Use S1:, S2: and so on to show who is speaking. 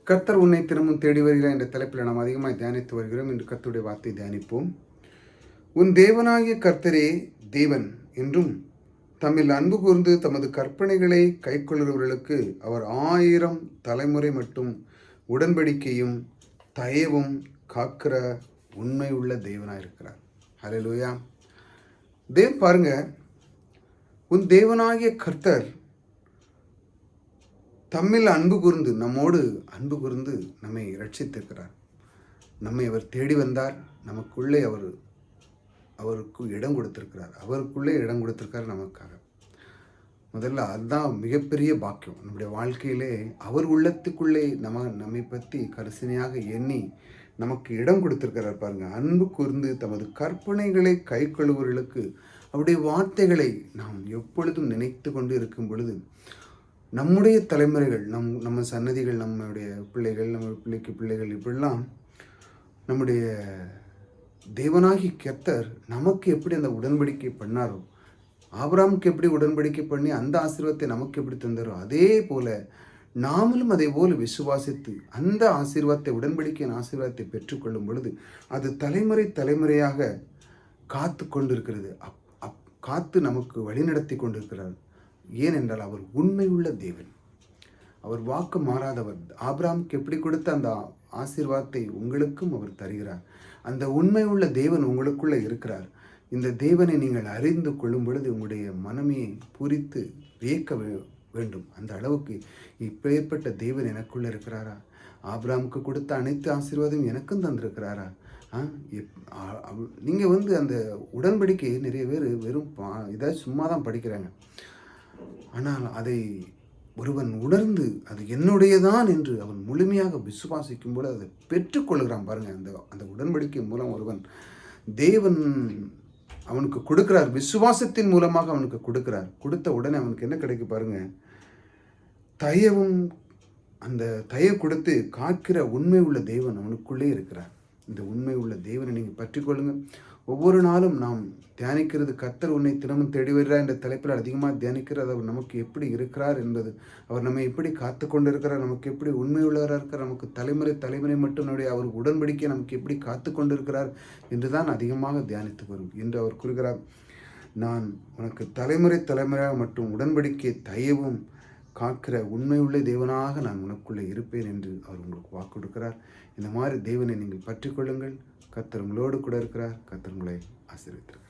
S1: கர்த்தர் உன்னை தினமும் தேடி வருகிறார் என்ற தலைப்பில் நாம் அதிகமாக தியானித்து வருகிறோம். இன்று கர்த்தருடைய வார்த்தை தியானிப்போம். உன் தேவனாகிய கர்த்தரே தேவன் என்றும் தம்மில் அன்பு கூர்ந்து தமது கற்பனைகளை கைக்கொள்கிறவர்களுக்கு அவர் 1000 தலைமுறை மட்டும் உடன்படிக்கையும் தயவும் காக்கிற உண்மை உள்ள தேவனாக இருக்கிறார். ஹல்லேலூயா. பாருங்க, உன் தேவனாகிய கர்த்தர் தம்மில் அன்பு கூர்ந்து, நம்மோடு அன்பு கூர்ந்து நம்மை ரட்சித்திருக்கிறார். நம்மை அவர் தேடி வந்தார். நமக்குள்ளே அவருக்கு இடம் கொடுத்திருக்கிறார். அவருக்குள்ளே இடம் கொடுத்திருக்கார் நமக்காக. முதல்ல அதுதான் மிகப்பெரிய பாக்கியம். நம்முடைய வாழ்க்கையிலே அவர் உள்ளத்துக்குள்ளே நம்மை பற்றி கரிசனையாக எண்ணி நமக்கு இடம் கொடுத்திருக்கிறார். பாருங்க, அன்பு கூர்ந்து தமது கற்பனைகளை கைக்கொள்ளுவர்களுக்கு அவருடைய வார்த்தைகளை நாம் எப்பொழுதும் நினைத்து கொண்டு இருக்கும் பொழுது நம்முடைய தலைமுறைகள், நம்ம சன்னதிகள், நம்முடைய பிள்ளைகள், நம்ம பிள்ளைகள் இப்படிலாம் நம்முடைய தேவனாகி கர்த்தர் நமக்கு எப்படி அந்த உடன்படிக்கை பண்ணாரோ, ஆபிரகாமுக்கு எப்படி உடன்படிக்கை பண்ணி அந்த ஆசீர்வாதத்தை நமக்கு எப்படி தந்தாரோ, அதே போல நாமளும் அதே போல விசுவாசித்து அந்த ஆசீர்வாதத்தை, உடன்படிக்கையின் ஆசீர்வாதத்தை பெற்றுக்கொள்ளும் பொழுது அது தலைமுறையாக காத்து கொண்டிருக்கிறது. காத்து நமக்கு வழிநடத்தி கொண்டிருக்கிறார். ஏனென்றால் அவர் உண்மை உள்ள தேவன். அவர் வாக்கு மாறாதவர். ஆபிரகாமுக்கு எப்படி கொடுத்த அந்த ஆசீர்வாதத்தை உங்களுக்கும் அவர் தருகிறார். அந்த உண்மை உள்ள தேவன் உங்களுக்குள்ளே இருக்கிறார். இந்த தேவனை நீங்கள் அறிந்து கொள்ளும் பொழுது உங்களுடைய மனமே பூரித்து வியக்க வேண்டும். அந்த அளவுக்கு இப்பேற்பட்ட தேவன் எனக்குள்ளே இருக்கிறாரா? ஆபிரகாமுக்கு கொடுத்த அனைத்து ஆசீர்வாதம் எனக்கும் தந்திருக்கிறாரா? நீங்கள் அந்த உடன்படிக்கையை நிறைய பேர் வெறும் இதை சும்மா தான் படிக்கிறாங்க. ஆனால் அதை ஒருவன் உணர்ந்து அது என்னுடையதான் என்று அவன் முழுமையாக விசுவாசிக்கும் போது அதை பெற்றுக்கொள்கிறான். பாருங்கள், அந்த உடன்படிக்கை மூலம் ஒருவன் தேவன் அவனுக்கு கொடுக்கிறார். விசுவாசத்தின் மூலமாக அவனுக்கு கொடுக்கிறார். கொடுத்த உடனே அவனுக்கு என்ன கிடைக்கும் பாருங்க, தயவும். அந்த தயவு கொடுத்து காக்கிற உண்மை உள்ள தேவன் அவனுக்குள்ளே இருக்கிறார். இந்த உண்மை உள்ள தேவனை நீங்கள் பற்றிக்கொள்ளுங்கள். ஒவ்வொரு நாளும் நாம் தியானிக்கிறது, கர்த்தர் உன்னை தினமும் தேடி வருகிறார் என்ற தலைப்பில் அதிகமாக தியானிக்கிறது. அவர் நமக்கு எப்படி இருக்கிறார் என்பது, அவர் நம்மை எப்படி காத்து கொண்டு இருக்கிறார், நமக்கு எப்படி உண்மை உள்ளவராக இருக்கிறார், நமக்கு தலைமுறை மட்டும் அவர் உடன்படிக்கை நமக்கு எப்படி காத்து கொண்டு இருக்கிறார் என்று தான் அதிகமாக தியானித்து வரும். என்று அவர் கூறுகிறார், நான் உனக்கு தலைமுறையாக மற்றும் உடன்படிக்கை தயவும் காக்கிற உண்மை உள்ள தேவனாக நான் உனக்குள்ளே இருப்பேன் என்று அவர் உங்களுக்கு வாக்கு கொடுக்கிறார். இந்த மாதிரி தேவனை நீங்கள் பற்றிக்கொள்ளுங்கள். கர்த்தர் உங்களோடு கூட இருக்கிறார். கர்த்தர் உங்களை ஆசீர்வதிக்கிறார்.